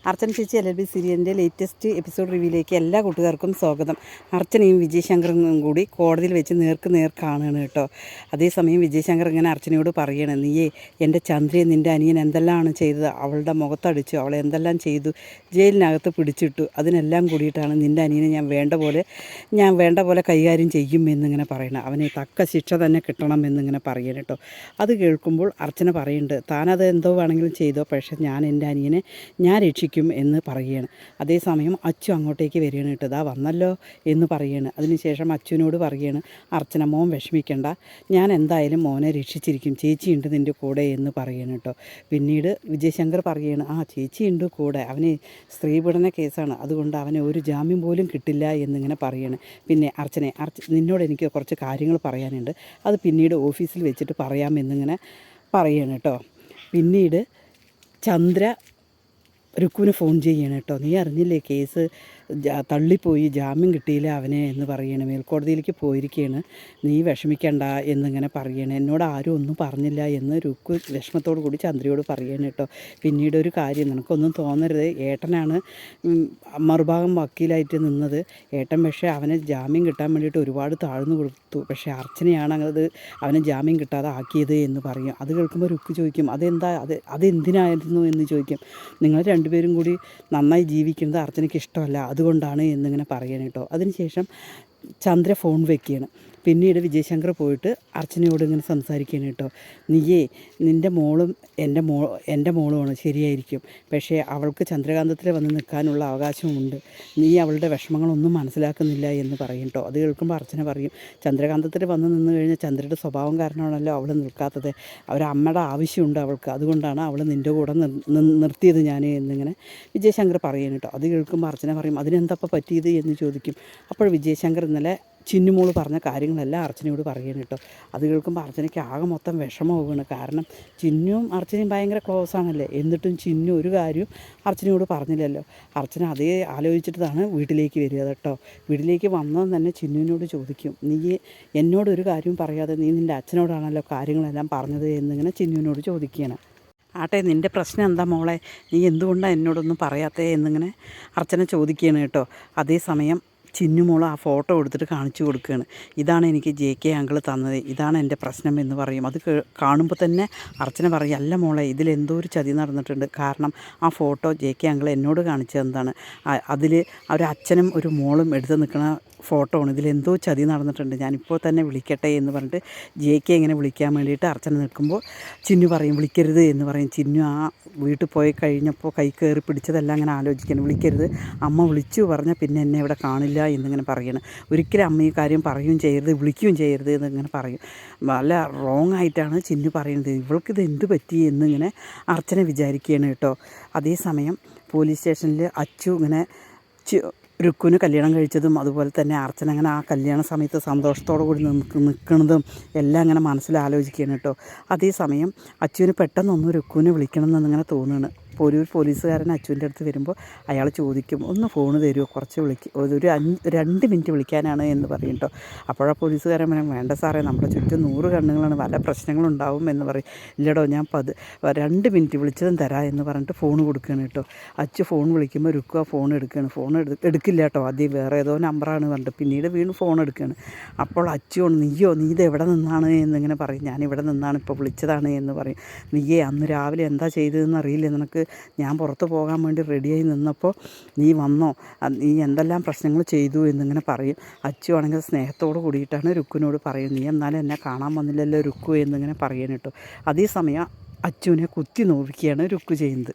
അർച്ചന ചേച്ചി LLB സീരിയലിൻ്റെ latest episode റിവ്യൂയിലേക്ക് എല്ലാ കൂട്ടുകാർക്കും സ്വാഗതം. അർച്ചനയും വിജയശങ്കറും കൂടി കോടതിയിൽ വെച്ച് നേർക്ക് നേർ കാണുകയാണ് കേട്ടോ. അതേസമയം വിജയശങ്കർ ഇങ്ങനെ അർച്ചനയോട് പറയണം, നീയേ എൻ്റെ ചന്ദ്രയെ നിൻ്റെ അനിയൻ എന്തെല്ലാമാണ് ചെയ്തത്, അവളുടെ മുഖത്തടിച്ചു, അവളെ എന്തെല്ലാം ചെയ്തു, ജയിലിനകത്ത് പിടിച്ചിട്ടു, അതിനെല്ലാം കൂടിയിട്ടാണ് നിൻ്റെ അനിയനെ ഞാൻ വേണ്ട പോലെ കൈകാര്യം ചെയ്യും എന്നിങ്ങനെ പറയണം. അവനെ തക്ക ശിക്ഷ തന്നെ കിട്ടണം എന്നിങ്ങനെ പറയണം കേട്ടോ. അത് കേൾക്കുമ്പോൾ അർച്ചന പറയുന്നുണ്ട്, താനത് എന്തോ വേണമെങ്കിലും ചെയ്തോ, പക്ഷേ ഞാൻ എൻ്റെ അനിയനെ ഞാൻ രക്ഷിക്കും എന്ന് പറയുകയാണ്. അതേസമയം അച്ചു അങ്ങോട്ടേക്ക് വരികയാണ് കേട്ടോ. ഇതാ വന്നല്ലോ എന്ന് പറയുകയാണ്. അതിനുശേഷം അച്ചുവിനോട് പറയുകയാണ്, അർച്ചന മോൻ വിഷമിക്കണ്ട, ഞാൻ എന്തായാലും മോനെ രക്ഷിച്ചിരിക്കും, ചേച്ചിയുണ്ട് നിൻ്റെ കൂടെ എന്ന് പറയുകയാണ് കേട്ടോ. പിന്നീട് വിജയശങ്കർ പറയുകയാണ്, ചേച്ചിയുണ്ട് കൂടെ, അവന് സ്ത്രീപീഡന കേസാണ്, അതുകൊണ്ട് അവന് ഒരു ജാമ്യം പോലും കിട്ടില്ല എന്നിങ്ങനെ പറയുകയാണ്. പിന്നെ നിന്നോട് എനിക്ക് കുറച്ച് കാര്യങ്ങൾ പറയാനുണ്ട്, അത് പിന്നീട് ഓഫീസിൽ വെച്ചിട്ട് പറയാമെന്നിങ്ങനെ പറയുകയാണ് കേട്ടോ. പിന്നീട് ചന്ദ്ര രുക്കുവിന് ഫോൺ ചെയ്യണം കേട്ടോ. നീ അറിഞ്ഞില്ലേ, കേസ് തള്ളിപ്പോയി, ജാമ്യം കിട്ടിയില്ല അവനെ എന്ന് പറയണം, മേൽക്കോടതിയിലേക്ക് പോയിരിക്കുകയാണ്, നീ വിഷമിക്കണ്ട എന്നിങ്ങനെ പറയണം. എന്നോട് ആരും ഒന്നും പറഞ്ഞില്ല എന്ന് രുക്കു വിഷമത്തോടു കൂടി ചന്ദ്രയോട് പറയണം കേട്ടോ. പിന്നീട് ഒരു കാര്യം, നിനക്കൊന്നും തോന്നരുത്, ഏട്ടനാണ് മറുഭാഗം വക്കീലായിട്ട് നിന്നത്, ഏട്ടൻ പക്ഷേ അവന് ജാമ്യം കിട്ടാൻ വേണ്ടിയിട്ട് ഒരുപാട് താഴ്ന്നു കൊടുത്തു, പക്ഷേ അർച്ചനയാണ് അത് അവന് ജാമ്യം കിട്ടാതെ ആക്കിയത് എന്ന് പറയും. അത് കേൾക്കുമ്പോൾ രുക്കു ചോദിക്കും, അതെന്തിനായിരുന്നു എന്ന് ചോദിക്കും. നിങ്ങൾ രണ്ടുപേരും കൂടി നന്നായി ജീവിക്കുന്നത് അർച്ചനയ്ക്ക് ഇഷ്ടമല്ല, അതുകൊണ്ടാണ് എന്നിങ്ങനെ പറയണം കേട്ടോ. അതിനുശേഷം ചന്ദ്ര ഫോൺ വയ്ക്കുകയാണ്. പിന്നീട് വിജയശങ്കർ പോയിട്ട് അർച്ചനയോട് ഇങ്ങനെ സംസാരിക്കുകയാണ് കേട്ടോ. നീയേ നിൻ്റെ മോളും എൻ്റെ മോളുമാണ്, ശരിയായിരിക്കും, പക്ഷേ അവൾക്ക് ചന്ദ്രകാന്തത്തിൽ വന്ന് നിൽക്കാനുള്ള അവകാശമുണ്ട്, നീ അവളുടെ വിഷമങ്ങളൊന്നും മനസ്സിലാക്കുന്നില്ല എന്ന് പറയും കേട്ടോ. അത് കേൾക്കുമ്പോൾ അർച്ചന പറയും, ചന്ദ്രകാന്തത്തിൽ വന്ന് നിന്ന് കഴിഞ്ഞാൽ ചന്ദ്രയുടെ സ്വഭാവം കാരണമാണല്ലോ അവൾ നിൽക്കാത്തത്, അവരമ്മയുടെ ആവശ്യമുണ്ട് അവൾക്ക്, അതുകൊണ്ടാണ് അവൾ നിൻ്റെ കൂടെ നിർത്തിയത് ഞാൻ എന്നിങ്ങനെ വിജയശങ്കർ പറയും കേട്ടോ. അത് കേൾക്കുമ്പോൾ അർച്ചന പറയും, അതിനെന്തപ്പോൾ പറ്റിയത് എന്ന് ചോദിക്കും. അപ്പോൾ വിജയശങ്കർ ഇന്നലെ ചിന്നുമോള് പറഞ്ഞ കാര്യങ്ങളെല്ലാം അർച്ചനയോട് പറയണം കേട്ടോ. അത് കേൾക്കുമ്പോൾ അർച്ചനയ്ക്ക് ആകെ മൊത്തം വിഷമമാവുകയാണ്. കാരണം ചിന്നുവും അർച്ചനയും ഭയങ്കര ക്ലോസ് ആണല്ലേ, എന്നിട്ടും ചിന്നു ഒരു കാര്യം അർച്ചനയോട് പറഞ്ഞില്ലല്ലോ. അർച്ചന അതേ ആലോചിച്ചിട്ടാണ് വീട്ടിലേക്ക് വരിക കേട്ടോ. വീട്ടിലേക്ക് വന്നത് തന്നെ ചിന്നുവിനോട് ചോദിക്കും, നീ എന്നോടൊരു കാര്യം പറയാതെ നീ നിൻ്റെ അച്ഛനോടാണല്ലോ കാര്യങ്ങളെല്ലാം പറഞ്ഞത് എന്നിങ്ങനെ ചിന്നുവിനോട് ചോദിക്കുകയാണ്. നിൻ്റെ പ്രശ്നം എന്താ മോളെ, നീ എന്തുകൊണ്ടാണ് എന്നോടൊന്നും പറയാത്തേ എന്നിങ്ങനെ അർച്ചന ചോദിക്കുകയാണ് കേട്ടോ. അതേസമയം ചിന്നുമോൾ ആ ഫോട്ടോ എടുത്തിട്ട് കാണിച്ചു കൊടുക്കുകയാണ്. ഇതാണ് എനിക്ക് JK അങ്കിൾ തന്നത്, ഇതാണ് എൻ്റെ പ്രശ്നം എന്ന് പറയും. അത് കാണുമ്പോൾ തന്നെ അർച്ചന പറയും, അല്ല മോളെ, ഇതിലെന്തോ ഒരു ചതി നടന്നിട്ടുണ്ട്, കാരണം ആ ഫോട്ടോ JK അങ്കിൾ എന്നോട് കാണിച്ചു തന്നതാണ്, അതിൽ ഒരു അച്ഛനും ഒരു മോളും എടുത്ത് നിൽക്കുന്ന ഫോട്ടോ ആണ്, ഇതിലെന്തോ ചതി നടന്നിട്ടുണ്ട്, ഞാനിപ്പോൾ തന്നെ വിളിക്കട്ടെ എന്ന് പറഞ്ഞിട്ട് JK ഇങ്ങനെ വിളിക്കാൻ വേണ്ടിയിട്ട് അർച്ചന നിൽക്കുമ്പോൾ ചിന്നു പറയും, വിളിക്കരുത് എന്ന് പറയും. ചിന്നു ആ വീട്ടിൽ പോയി കഴിഞ്ഞപ്പോൾ കൈ കയറി പിടിച്ചതെല്ലാം അങ്ങനെ ആലോചിക്കണം, വിളിക്കരുത്, അമ്മ വിളിച്ചു പറഞ്ഞാൽ പിന്നെ എന്നെ ഇവിടെ കാണില്ല എന്നിങ്ങനെ പറയണം. ഒരിക്കലും അമ്മ ഈ കാര്യം പറയുകയും ചെയ്യരുത്, വിളിക്കുകയും ചെയ്യരുത് എന്നിങ്ങനെ പറയും. നല്ല റോങ് ആയിട്ടാണ് ചിന്നു പറയുന്നത്, ഇവൾക്കിത് എന്ത് പറ്റി എന്നിങ്ങനെ അർച്ചന വിചാരിക്കുകയാണ് കേട്ടോ. അതേസമയം പോലീസ് സ്റ്റേഷനിൽ അച്ചു ഇങ്ങനെ രുക്കുവിന് കല്യാണം കഴിച്ചതും അതുപോലെ തന്നെ അർച്ചന അങ്ങനെ ആ കല്യാണ സമയത്ത് സന്തോഷത്തോടു കൂടി നിൽക്കുന്നതും എല്ലാം അങ്ങനെ മനസ്സിലാലോചിക്കുകയാണ് കേട്ടോ. അതേസമയം അച്ചുവിന് പെട്ടെന്നൊന്ന് രുക്കുവിനെ വിളിക്കണം എന്നിങ്ങനെ തോന്നുകയാണ്. ഒരു പോലീസുകാരൻ അച്ചുവിൻ്റെ അടുത്ത് വരുമ്പോൾ അയാൾ ചോദിക്കും, ഒന്ന് ഫോൺ തരുമോ, കുറച്ച് ഒരു 2 മിനിറ്റ് വിളിക്കാനാണ് എന്ന് പറയും കേട്ടോ. അപ്പോഴാ പോലീസുകാരൻ പറയും, വേണ്ട സാറേ, നമ്മുടെ ചുറ്റും 100 കണ്ണുകളാണ്, പല പ്രശ്നങ്ങളുണ്ടാവും എന്ന് പറയും. ഇല്ലടോ, ഞാൻ 2 മിനിറ്റ് വിളിച്ചതും തരാം എന്ന് പറഞ്ഞിട്ട് ഫോൺ കൊടുക്കുകയാണ് കേട്ടോ. അച്ചു ഫോൺ വിളിക്കുമ്പോൾ രുക്കുക ഫോൺ എടുക്കുകയാണ്. എടുക്കില്ല കേട്ടോ, ആദ്യം വേറെ ഏതോ നമ്പറാണ് പറഞ്ഞിട്ട് പിന്നീട് വീണ്ടും ഫോൺ എടുക്കുകയാണ്. അപ്പോൾ അച്ചുവാണ്, നീ ഇത് എവിടെ നിന്നാണ് എന്നിങ്ങനെ പറയും. ഞാനിവിടെ നിന്നാണ്, ഇപ്പോൾ വിളിച്ചതാണ് എന്ന് പറയും. നീയേ അന്ന് രാവിലെ എന്താ ചെയ്തതെന്ന് അറിയില്ല നിനക്ക്, ഞാൻ പുറത്ത് പോകാൻ വേണ്ടി റെഡിയായി നിന്നപ്പോൾ നീ വന്നോ, നീ എന്തെല്ലാം പ്രശ്നങ്ങൾ ചെയ്തു എന്നിങ്ങനെ പറയും. അച്ചു ആണെങ്കിൽ സ്നേഹത്തോട് കൂടിയിട്ടാണ് രുക്കുവിനോട് പറയും, നീ എന്നാലും എന്നെ കാണാൻ വന്നില്ലല്ലോ രുക്കു എന്നിങ്ങനെ പറയണം കേട്ടോ. അതേസമയം അച്ചുവിനെ കുത്തി നോവിക്കുകയാണ് രുക്കു ചെയ്യുന്നത്.